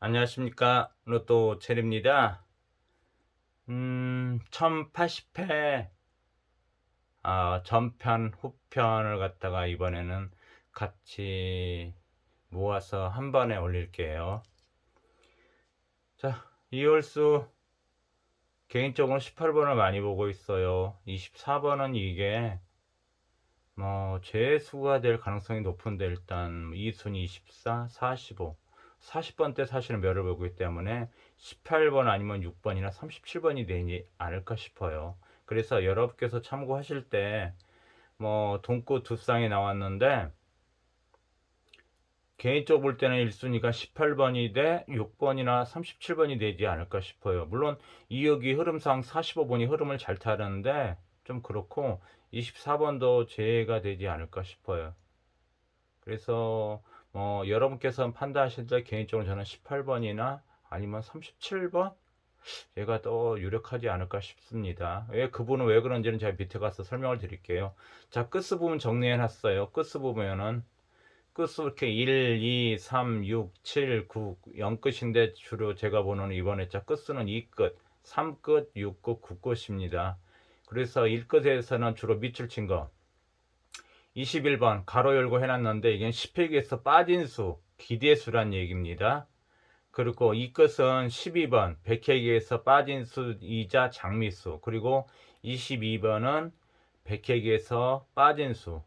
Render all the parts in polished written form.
안녕하십니까. 로또 체리입니다. 1080회 전편 후편을 갖다가 이번에는 같이 모아서 한 번에 올릴게요. 자, 이월수 개인적으로 18번을 많이 보고 있어요. 24번은 이게 재수가 될 가능성이 높은데, 일단 2순위 24, 45, 40번 때 사실은 멸을 보고 있기 때문에 18번 아니면 6번이나 37번이 되지 않을까 싶어요. 그래서 여러분께서 참고하실 때 돈꽃 두 쌍이 나왔는데, 개인적으로 볼 때는 1순위가 18번이 돼 6번이나 37번이 되지 않을까 싶어요. 물론 이역이 흐름상 45번이 흐름을 잘 타는데 좀 그렇고, 24번도 제외가 되지 않을까 싶어요. 그래서 여러분께서 판단하실 때 개인적으로 저는 18번이나 아니면 37번 제가 더 유력하지 않을까 싶습니다. 그분은 왜 그런지는 제가 밑에 가서 설명을 드릴게요. 자, 끝수 부분 정리해 놨어요. 끝수 보면은 끝수 이렇게 1, 2, 3, 6, 7, 9, 0끝인데 주로 제가 보는 이번에 자 끝수는 2끝, 3끝, 6끝, 9끝입니다. 그래서 1끝에서는 주로 밑줄 친 거 21번 가로 열고 해놨는데, 이게 10획에서 빠진 수, 기대수란 얘기입니다. 그리고 이 끝은 12번 백회기에서 빠진 수이자 장미수, 그리고 22번은 백회기에서 빠진 수.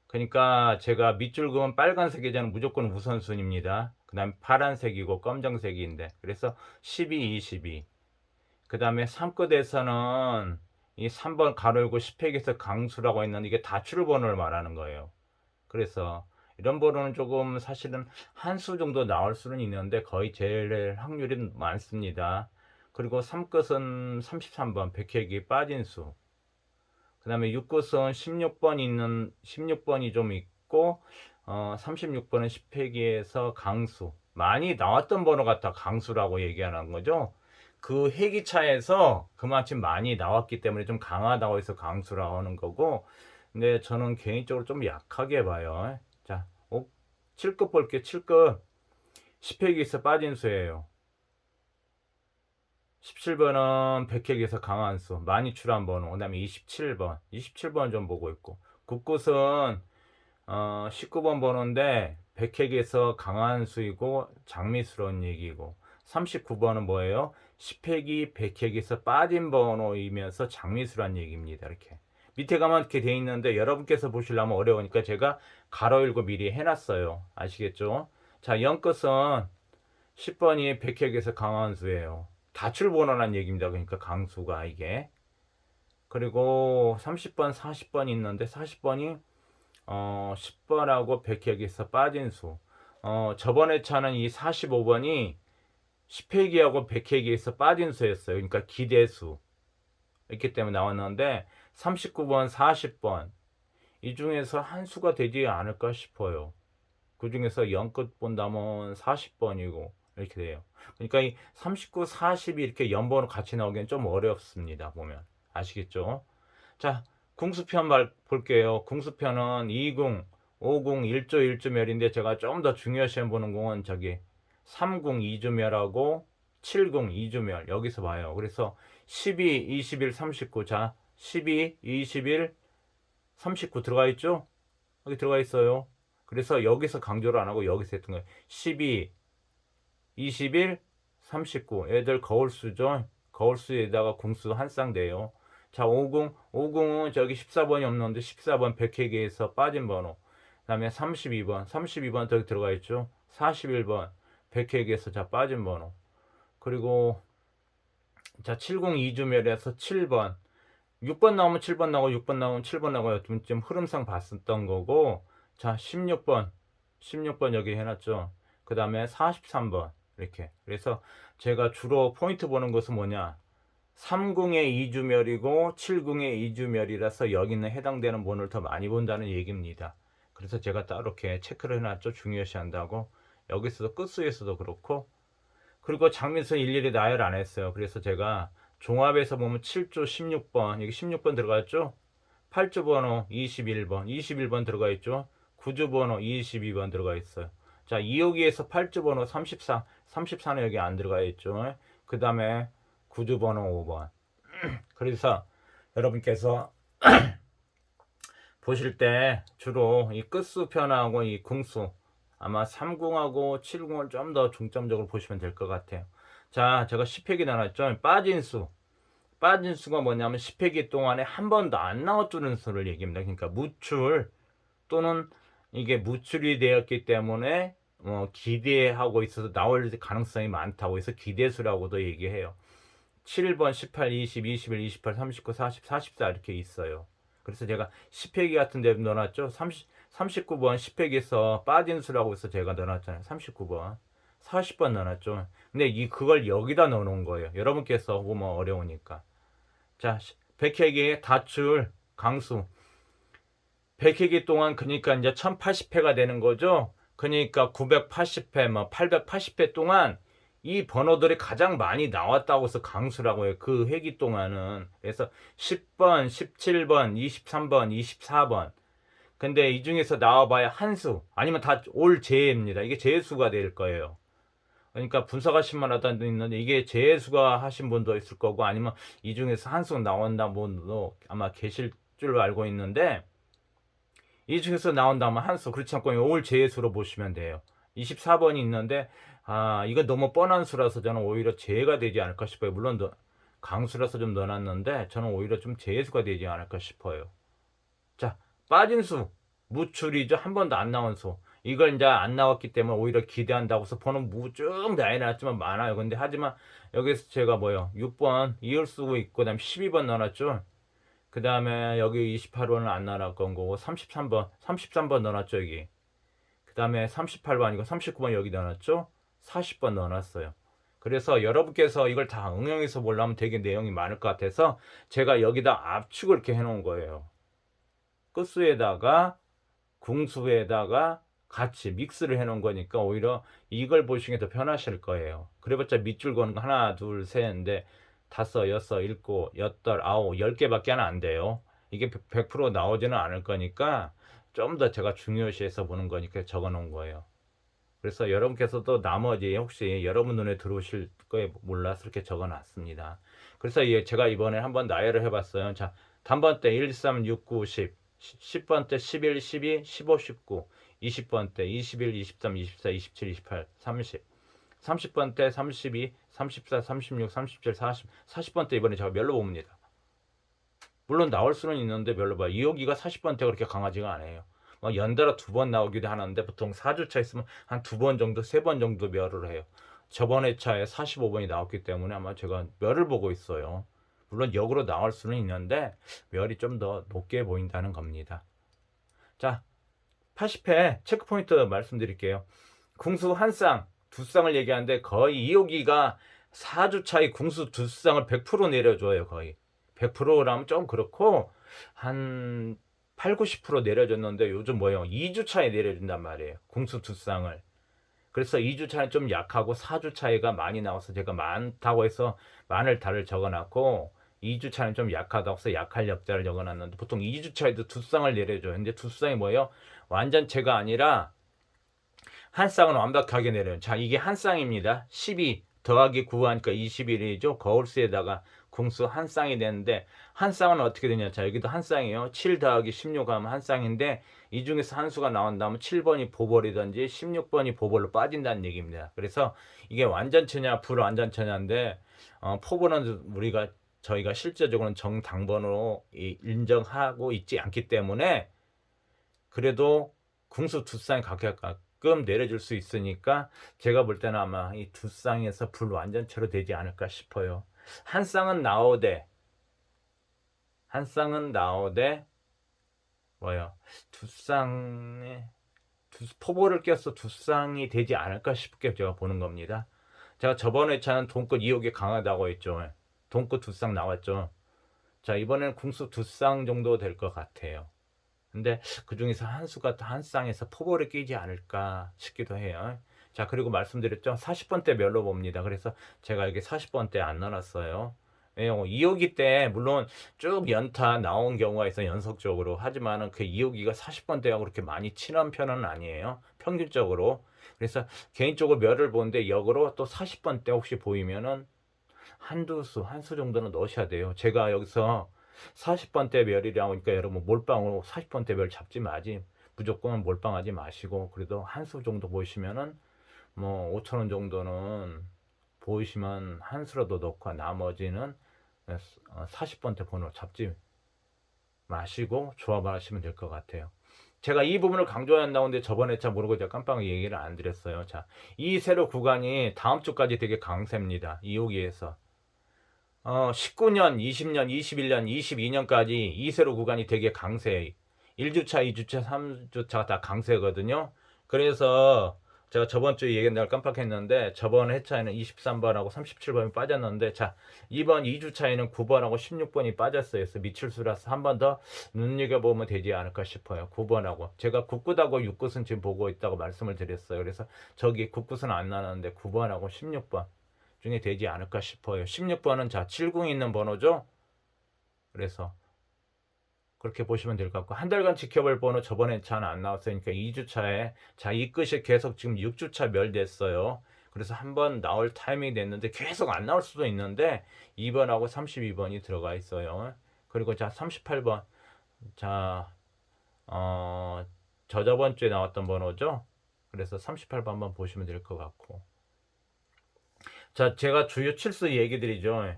그러니까 제가 밑줄 그은 빨간색 계좌는 무조건 우선순위입니다. 그 다음에 파란색이고 검정색인데, 그래서 12, 22. 그 다음에 3끝에서는 이 3번 가로 열고 10획에서 강수라고 했는데, 이게 다출 번호를 말하는 거예요. 그래서 이런 번호는 조금 사실은 한 수 정도 나올 수는 있는데 거의 제일 확률이 많습니다. 그리고 3끝은 33번 백회기 빠진 수. 그 다음에 6끝은 16번이 좀 있고, 36번은 10회기에서 강수. 많이 나왔던 번호 같아 강수라고 얘기하는 거죠. 그 회기차에서 그만큼 많이 나왔기 때문에 좀 강하다고 해서 강수라고 하는 거고, 근데 저는 개인적으로 좀 약하게 봐요. 자, 7급 볼게요. 7급 10회기에서 빠진 수예요. 17번은 백회기에서 강한 수, 많이 출한 번호. 그 다음에 27번 좀 보고 있고, 국굿은 19번 번호인데 백회기에서 강한 수이고 장미스러운 얘기고, 39번은 뭐예요? 10회기 백회기에서 빠진 번호이면서 장미수란 얘기입니다. 이렇게 밑에 가면 이렇게 돼 있는데, 여러분께서 보시려면 어려우니까 제가 가로 열고 미리 해놨어요. 아시겠죠? 자, 0끝은 10번이 백회기에서 강한 수예요. 다출 번호란 얘기입니다. 그러니까 강수가 이게. 그리고 30번, 40번 있는데, 40번이 10번하고 백회기에서 빠진 수. 저번에 차는 이 45번이 10회기하고 백회기에서 빠진 수였어요. 그러니까 기대수. 있기 때문에 나왔는데, 39번, 40번 이 중에서 한 수가 되지 않을까 싶어요. 그 중에서 0끝 본다면 40번이고 이렇게 돼요. 그러니까 이 39, 40이 이렇게 연번으로 같이 나오기는 좀 어렵습니다. 보면 아시겠죠? 자, 궁수편 볼게요. 궁수편은 2궁, 5궁, 1조 1주멸인데, 제가 좀 더 중요시 보는 궁은 저기 3궁 2주멸하고 7궁 2주멸 여기서 봐요. 그래서 12, 21, 39. 자, 12, 21, 39 들어가 있죠? 여기 들어가 있어요. 그래서 여기서 강조를 안 하고 여기서 했던 거예요. 12, 21, 39. 애들 거울수죠. 거울수에다가 궁수 한 쌍 돼요. 자, 50은 저기 14번이 없는데 14번 백회기에서 빠진 번호. 그 다음에 32번 저기 들어가 있죠. 41번 백회기에서 자 빠진 번호. 그리고 자, 70 2주멸에서 7번. 6번 나오면 7번 나오고 6번 나오면 7번 나오고 좀 흐름상 봤었던 거고. 자, 16번 여기 해놨죠. 그 다음에 43번 이렇게. 그래서 제가 주로 포인트 보는 것은 뭐냐, 3궁의 이주멸이고 7궁의 이주멸이라서 여기는 해당되는 번호를 더 많이 본다는 얘기입니다. 그래서 제가 따로 이렇게 체크를 해놨죠. 중요시 한다고. 여기서도 끝수에서도 그렇고. 그리고 장민수 일일이 나열 안 했어요. 그래서 제가 종합에서 보면 7조 16번, 여기 16번 들어갔죠? 8조 번호 21번 들어가 있죠? 9조 번호 22번 들어가 있어요. 자, 2호기에서 8조 번호 34, 34는 여기 안 들어가 있죠. 그 다음에 구두번호 5번. 그래서 여러분께서 보실 때 주로 이 끝수편하고 이 궁수 아마 3궁하고 7궁을 좀 더 중점적으로 보시면 될 것 같아요. 자, 제가 10회기 나눴죠. 빠진 수가 뭐냐면 10회기 동안에 한 번도 안 나왔다는 수를 얘기합니다. 그러니까 무출 또는 이게 무출이 되었기 때문에 기대하고 있어서 나올 가능성이 많다고 해서 기대수라고도 얘기해요. 7번, 18, 20, 21, 28, 39, 40, 44 이렇게 있어요. 그래서 제가 10회기 같은 데 넣어놨죠. 39번 10회기에서 빠진 수라고 해서 제가 넣어놨잖아요. 39번. 40번 넣어놨죠. 근데 그걸 여기다 넣어놓은 거예요. 여러분께서 보면 어려우니까. 자, 100회기에 다출 강수. 100회기 동안 그러니까 이제 1080회가 되는 거죠. 그러니까 980회, 880회 동안 이 번호들이 가장 많이 나왔다고 해서 강수라고 해요. 그 회기 동안은. 그래서 10번, 17번, 23번, 24번. 근데 이 중에서 나와봐야 한 수, 아니면 다 올 재입니다. 이게 재수가 될 거예요. 그러니까 분석하신 분 하다 있는데 이게 재수가 하신 분도 있을 거고 아니면 이 중에서 한 수 나온다 분도 아마 계실 줄로 알고 있는데 이 중에서 나온다면 한 수, 그렇지 않고 올 재수로 보시면 돼요. 24번이 있는데 이건 너무 뻔한 수라서 저는 오히려 재가 되지 않을까 싶어요. 물론 강수라서 좀 넣어놨는데 저는 오히려 좀 재수가 되지 않을까 싶어요. 자, 빠진 수, 무출이죠. 한 번도 안 나온 수. 이걸 이제 안 나왔기 때문에 오히려 기대한다고 해서 번호 쭉 나이 나왔지만 많아요. 근데 하지만 여기서 제가 6번 이을 쓰고 있고 그다음 12번 넣어놨죠. 그 다음에 여기 28번은 안 넣어놨건 거고 33번 넣어놨죠 여기. 그 다음에 38번 아니고 39번 여기 넣어놨죠. 40번 넣어놨어요. 그래서 여러분께서 이걸 다 응용해서 보려면 되게 내용이 많을 것 같아서 제가 여기다 압축을 이렇게 해놓은 거예요. 끝수에다가 궁수에다가 같이 믹스를 해놓은 거니까 오히려 이걸 보시는 게 더 편하실 거예요. 그래봤자 밑줄 거는 거 하나, 둘, 셋인데 5, 6, 7, 8, 9, 10개밖에 안 돼요. 이게 100% 나오지는 않을 거니까 좀 더 제가 중요시해서 보는 거니까 적어 놓은 거예요. 그래서 여러분께서도 나머지 혹시 여러분 눈에 들어오실 거에 몰라서 이렇게 적어 놨습니다. 그래서 제가 이번에 한번 나열을 해봤어요. 자, 단번 때 1, 3, 6, 9, 10, 10번 때 11, 12, 15, 19, 20번 때 21, 23, 24, 27, 28, 30, 30번 때 32, 34, 36, 37, 40, 40번 때 이번에 제가 멸로 봅니다. 물론 나올 수는 있는데 별로 봐요. 2호기가 40번 때 그렇게 강하지가 않아요. 연달아 2번 나오기도 하는데 보통 4주차 있으면 한 2번 정도, 3번 정도 멸을 해요. 저번 회차에 45번이 나왔기 때문에 아마 제가 멸을 보고 있어요. 물론 역으로 나올 수는 있는데 멸이 좀 더 높게 보인다는 겁니다. 자, 80회 체크포인트 말씀드릴게요. 궁수 한 쌍, 두 쌍을 얘기하는데 거의 2호기가 4주차에 궁수 두 쌍을 100% 내려줘요. 거의 100%라면 좀 그렇고 한 8, 90% 내려줬는데 요즘 2주차에 내려준단 말이에요. 궁수 두 쌍을. 그래서 2주차는 좀 약하고 4주차에가 많이 나와서 제가 많다고 해서 많을 달을 적어놨고 2주차는 좀 약하다고 해서 약할 역자를 적어놨는데 보통 2주차에도 두 쌍을 내려줘요. 근데 두 쌍이 완전체가 아니라 한 쌍은 완벽하게 내려요. 자, 이게 한 쌍입니다. 12 더하기 9 하니까 21이죠. 거울수에다가 궁수 한 쌍이 되는데 한 쌍은 어떻게 되냐. 자, 여기도 한 쌍이에요. 7 더하기 16 하면 한 쌍인데 이 중에서 한 수가 나온다면 7번이 보벌이든지 16번이 보벌로 빠진다는 얘기입니다. 그래서 이게 완전체냐 불완전체냐인데 포벌은 저희가 실제적으로는 정당번으로 인정하고 있지 않기 때문에 그래도 궁수 두 쌍이 가끔 내려줄 수 있으니까 제가 볼 때는 아마 이 두 쌍에서 불완전체로 되지 않을까 싶어요. 한 쌍은 나오되 두 쌍에 포볼을 껴서 두 쌍이 되지 않을까 싶게 제가 보는 겁니다. 제가 저번 회차는 돈끝 2호기 강하다고 했죠. 돈끝 두 쌍 나왔죠. 자, 이번에는 궁수 두 쌍 정도 될 것 같아요. 근데 그 중에서 한 수가 한 쌍에서 포볼을 끼지 않을까 싶기도 해요. 자, 그리고 말씀드렸죠. 40번 때 멸로 봅니다. 그래서 제가 여기 40번 때 안 넣어놨어요. 예, 2호기 때 물론 쭉 연타 나온 경우가 있어요. 연속적으로. 하지만은 그 2호기가 40번대하고 그렇게 많이 친한 편은 아니에요. 평균적으로. 그래서 개인적으로 멸을 보는데 역으로 또 40번대 혹시 보이면은 한 수 정도는 넣으셔야 돼요. 제가 여기서 40번대 멸이라고 하니까 여러분 몰빵으로 40번대 멸 잡지 마지. 무조건 몰빵하지 마시고 그래도 한 수 정도 보시면은 뭐 5,000원 정도는 보이시면 한 수라도 넣고 나머지는 40번대 번호 잡지 마시고 조합을 하시면 될 것 같아요. 제가 이 부분을 강조한다는데 저번에 잘 모르고 제가 깜빡 얘기를 안 드렸어요. 자, 이 세로 구간이 다음 주까지 되게 강세입니다. 2호기에서 19년, 20년, 21년, 22년까지 이 세로 구간이 되게 강세. 1주차, 2주차, 3주차가 다 강세거든요. 그래서 제가 저번 주에 얘기한 깜빡했는데 저번 회차에는 23번하고 37번이 빠졌는데 자, 이번 2주차에는 9번하고 16번이 빠졌어요. 그래서 미칠수라서 한 번 더 눈여겨보면 되지 않을까 싶어요. 9번하고. 제가 9끝하고 6끝은 지금 보고 있다고 말씀을 드렸어요. 그래서 저기 9끝은 안 나는데 9번하고 16번. 중에 되지 않을까 싶어요. 16번은 자 70이 있는 번호죠. 그래서 그렇게 보시면 될 것 같고 한 달간 지켜볼 번호 저번에 잘 안 나왔으니까 2주차에 자 이 끝이 계속 지금 6주차 멸됐어요. 그래서 한번 나올 타이밍이 됐는데 계속 안 나올 수도 있는데 2번하고 32번이 들어가 있어요. 그리고 자 38번 자 저번 주에 나왔던 번호죠. 그래서 38번 한번 보시면 될 것 같고 자 제가 주요 칠수 얘기 드리죠.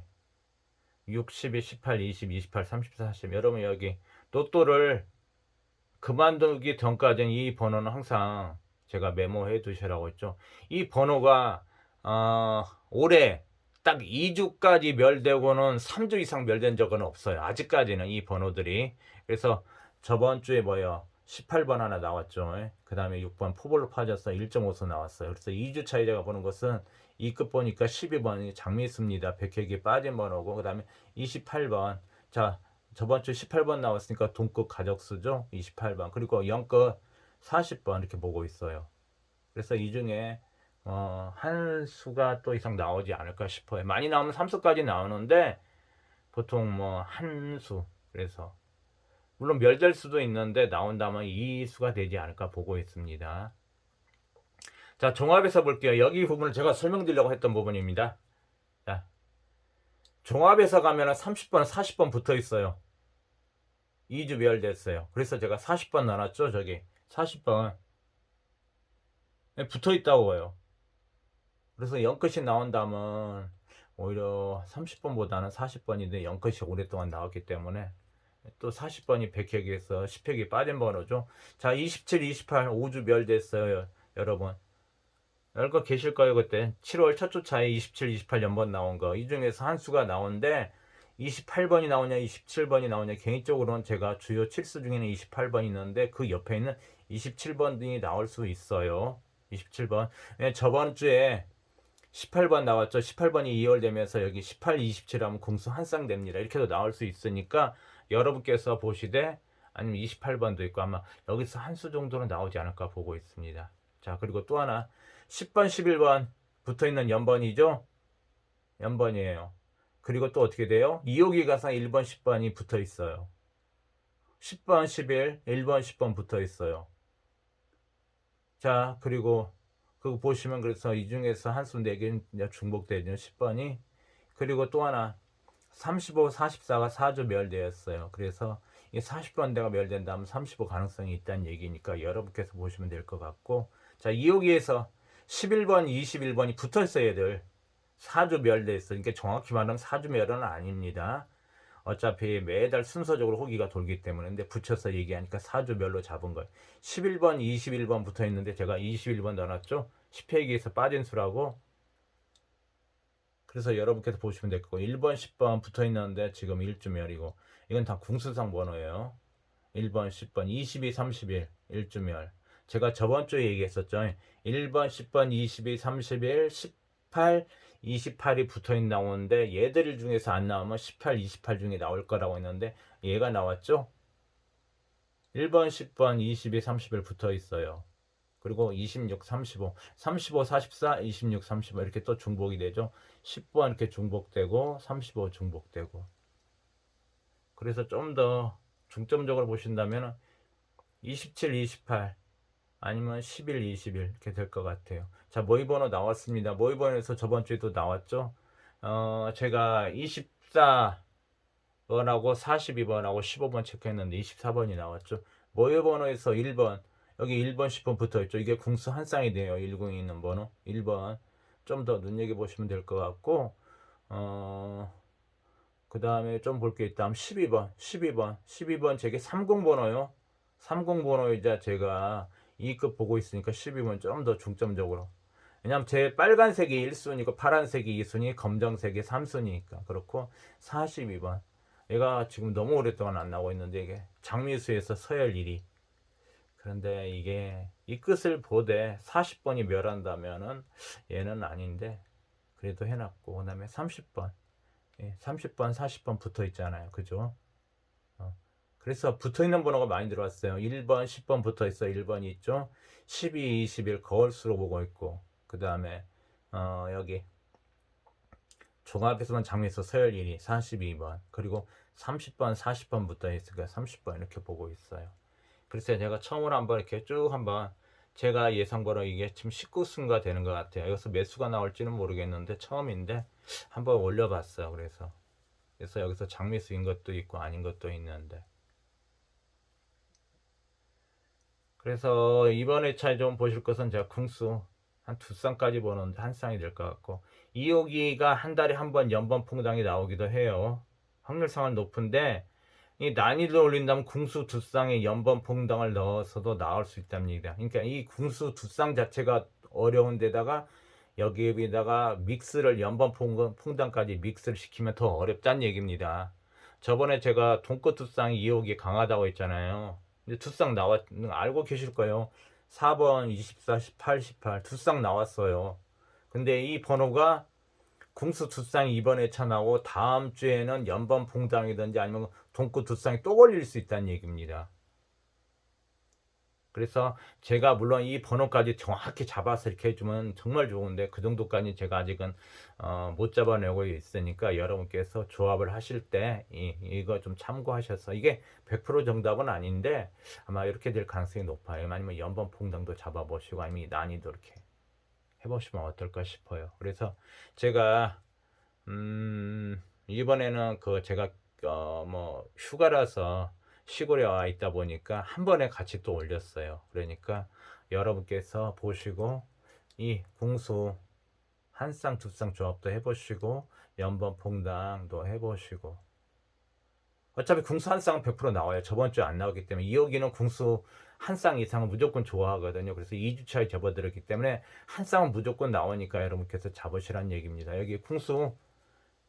6, 12, 18, 20, 28, 34, 40 여러분 여기 로또를 그만두기 전까지는 이 번호는 항상 제가 메모해 두시라고 했죠. 이 번호가 올해 딱 2주까지 멸되고는 3주 이상 멸된 적은 없어요. 아직까지는 이 번호들이. 그래서 저번 주에 뭐요? 18번 하나 나왔죠. 그 다음에 6번 포볼로 파져서 1.5수 나왔어요. 그래서 2주 차이 제가 보는 것은 2급 보니까 12번이 장미수입니다. 백혈기 빠진 번호고 그 다음에 28번 자 저번 주 18번 나왔으니까 동급 가족수죠. 28번 그리고 0급 40번 이렇게 보고 있어요. 그래서 이 중에 한 수가 또 이상 나오지 않을까 싶어요. 많이 나오면 3수까지 나오는데 보통 뭐 한 수 그래서 물론 멸될 수도 있는데 나온다면 이 수가 되지 않을까 보고 있습니다. 자 종합해서 볼게요. 여기 부분을 제가 설명드리려고 했던 부분입니다. 자 종합해서 가면 30번 40번 붙어 있어요. 2주 멸됐어요. 그래서 제가 40번 나눴죠. 저기 40번 붙어 있다고 해요. 그래서 0끝이 나온다면 오히려 30번보다는 40번인데 0끝이 오랫동안 나왔기 때문에 또 40번이 100획에서 10획이 빠진 번호죠. 자 27, 28 5주 멸됐어요. 여러분 열거 계실 거예요. 그때 7월 첫 주차에 27, 28 연번 나온 거 이 중에서 한 수가 나오는데 28번이 나오냐 27번이 나오냐 개인적으로는 제가 주요 7수 중에는 28번이 있는데 그 옆에 있는 27번이 나올 수 있어요. 27번 저번 주에 18번 나왔죠. 18번이 2월 되면서 여기 18, 27 하면 공수 한 쌍 됩니다. 이렇게도 나올 수 있으니까 여러분께서 보시되 아니면 28번도 있고 아마 여기서 한 수 정도는 나오지 않을까 보고 있습니다. 자 그리고 또 하나 10번, 11번 붙어있는 연번이죠. 연번이에요. 그리고 또 어떻게 돼요? 2호기 가상 1번, 10번이 붙어 있어요. 10번, 11, 1번, 10번 붙어 있어요. 자, 그리고 그거 보시면 그래서 이 중에서 한수 4개 중복되죠. 10번이. 그리고 또 하나 35, 44가 4주 멸되었어요. 그래서 이 40번대가 멸된다면 35 가능성이 있다는 얘기니까 여러분께서 보시면 될 것 같고 자, 2호기에서 11번, 21번이 붙어 있어요, 얘들. 4주 멸돼 있어. 그러니까 정확히 말하면 4주 멸은 아닙니다. 어차피 매달 순서적으로 호기가 돌기 때문에 근데 붙여서 얘기하니까 4주 멸로 잡은 거예요. 11번, 21번 붙어 있는데 제가 21번 넣어놨죠. 10회기에서 빠진 수라고. 그래서 여러분께서 보시면 될 거고 1번, 10번 붙어 있는데 지금 1주 멸이고 이건 다 궁수상 번호예요. 1번, 10번, 22, 31 1주 멸. 제가 저번 주에 얘기했었죠. 1번, 10번, 22, 31, 18, 28이 붙어있는 나오는데 얘들 중에서 안 나오면 18, 28 중에 나올 거라고 했는데 얘가 나왔죠. 1번, 10번, 22, 31 붙어 있어요. 그리고 26, 35, 35, 44, 26, 35 이렇게 또 중복이 되죠. 10번 이렇게 중복되고 35 중복되고. 그래서 좀 더 중점적으로 보신다면 27, 28 아니면 11, 21 이렇게 될 것 같아요. 자, 모의번호 나왔습니다. 모의번호에서 저번 주에도 나왔죠. 제가 24번하고 42번하고 15번 체크했는데 24번이 나왔죠. 모의번호에서 1번, 여기 1번, 10번 붙어 있죠. 이게 궁수 한 쌍이 돼요. 10이 있는 번호. 1번. 좀 더 눈여겨보시면 될 것 같고, 그 다음에 좀 볼 게 있다면 12번 제게 30번호요. 30번호이자 제가 2급 보고 있으니까 12번 좀 더 중점적으로. 왜냐면 제 빨간색이 1순위고 파란색이 2순위, 검정색이 3순위니까. 그렇고 42번. 얘가 지금 너무 오랫동안 안 나오고 있는데 이게 장미수에서 서열 1위. 그런데 이게 이 끝을 보되 40번이 멸한다면은 얘는 아닌데 그래도 해놨고 그다음에 30번. 30번, 40번 붙어 있잖아요. 그죠? 그래서 붙어 있는 번호가 많이 들어왔어요. 1번, 10번 붙어 있어. 1번이 있죠. 12, 21 거울수로 보고 있고. 그 다음에, 여기 종합에서만 장미에서 서열 1위 42번. 그리고 30번, 40번 붙어 있으니까 30번 이렇게 보고 있어요. 그래서 제가 처음으로 한번 이렇게 쭉 한번 제가 예상번호 이게 지금 19수가 되는 것 같아요. 여기서 몇 수가 나올지는 모르겠는데 처음인데 한번 올려봤어요. 그래서 여기서 장미수인 것도 있고 아닌 것도 있는데 그래서 이번 회차에 좀 보실 것은 제가 궁수 한 두 쌍까지 보는데 한 쌍이 될 것 같고 2호기가 한 달에 한 번 연번 풍당이 나오기도 해요. 확률상은 높은데 이 난이도 올린다면 궁수 두 쌍에 연번 풍당을 넣어서도 나올 수 있답니다. 그러니까 이 궁수 두 쌍 자체가 어려운 데다가 여기에다가 믹스를 연번 풍당까지 믹스를 시키면 더 어렵다는 얘기입니다. 저번에 제가 돈끝 두 쌍이 2호기 강하다고 했잖아요. 근데 두 쌍 알고 계실 거예요. 4번, 24, 18, 18 두 쌍 나왔어요. 근데 이 번호가 궁수 두 쌍이 이번 회차 나오고 다음 주에는 연번 풍당이든지 아니면 돈끝 두 쌍이 또 걸릴 수 있다는 얘기입니다. 그래서 제가 물론 이 번호까지 정확히 잡아서 이렇게 해주면 정말 좋은데 그 정도까지 제가 아직은 못 잡아내고 있으니까 여러분께서 조합을 하실 때 이거 좀 참고하셔서 이게 100% 정답은 아닌데 아마 이렇게 될 가능성이 높아요. 아니면 연번 풍당도 잡아보시고 아니면 난이도 이렇게 해보시면 어떨까 싶어요. 그래서 제가 이번에는 그 제가 뭐 휴가라서 시골에 와 있다 보니까 한 번에 같이 또 올렸어요. 그러니까 여러분께서 보시고 이 궁수 한 쌍, 두 쌍 조합도 해보시고 연번 퐁당도 해보시고 어차피 궁수 한 쌍은 100% 나와요. 저번 주에 안 나오기 때문에 이호기는 궁수 한 쌍 이상은 무조건 좋아하거든요. 그래서 2주차에 접어들었기 때문에 한 쌍은 무조건 나오니까 여러분께서 잡으시라는 얘기입니다. 여기 궁수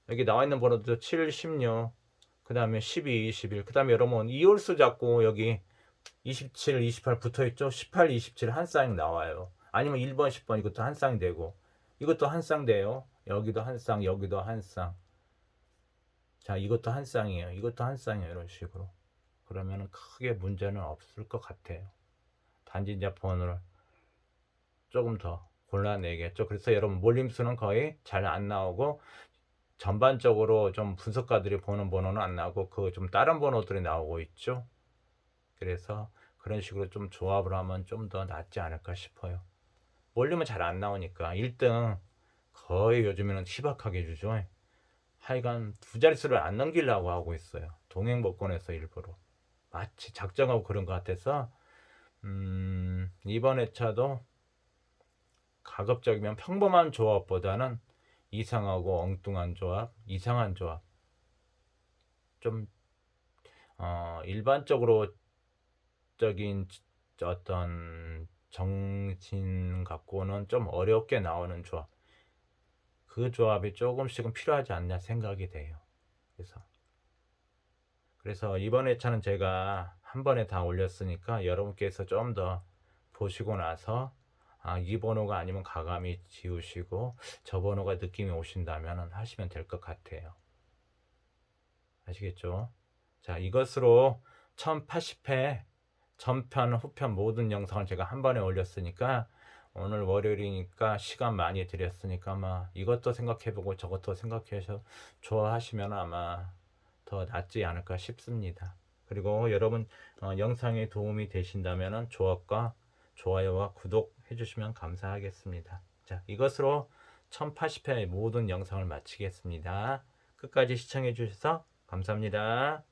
여기 나와 있는 번호도 7, 16, 그 다음에 12, 21, 그 다음에 여러분 이홀수 잡고 여기 27, 28 붙어 있죠? 18, 27 한 쌍이 나와요. 아니면 1번, 10번 이것도 한 쌍이 되고 이것도 한 쌍 돼요. 여기도 한 쌍, 여기도 한 쌍. 자, 이것도 한 쌍이에요. 이것도 한 쌍이에요. 이런 식으로. 그러면 크게 문제는 없을 것 같아요. 단지 이제 번호를 조금 더 골라내겠죠. 그래서 여러분 몰림수는 거의 잘 안 나오고 전반적으로 좀 분석가들이 보는 번호는 안 나오고 그 좀 다른 번호들이 나오고 있죠. 그래서 그런 식으로 좀 조합을 하면 좀 더 낫지 않을까 싶어요. 몰리면 잘 안 나오니까 1등 거의 요즘에는 희박하게 주죠. 하여간 두 자릿수를 안 넘기려고 하고 있어요. 동행복권에서 일부러 마치 작정하고 그런 것 같아서 이번 회차도 가급적이면 평범한 조합보다는 이상하고 엉뚱한 조합, 이상한 조합 좀 일반적으로 적인 어떤 정신 갖고는 좀 어렵게 나오는 조합 그 조합이 조금씩은 필요하지 않냐 생각이 돼요. 그래서 이번 회차는 제가 한 번에 다 올렸으니까 여러분께서 좀 더 보시고 나서 이 번호가 아니면 가감히 지우시고 저 번호가 느낌이 오신다면 하시면 될 것 같아요. 아시겠죠? 자, 이것으로 1080회 전편, 후편 모든 영상을 제가 한 번에 올렸으니까 오늘 월요일이니까 시간 많이 들였으니까 아마 이것도 생각해보고 저것도 생각해서 좋아하시면 아마 더 낫지 않을까 싶습니다. 그리고 여러분 영상에 도움이 되신다면 조합과 좋아요와 구독 해주시면 감사하겠습니다. 자, 이것으로 1080회 모든 영상을 마치겠습니다. 끝까지 시청해 주셔서 감사합니다.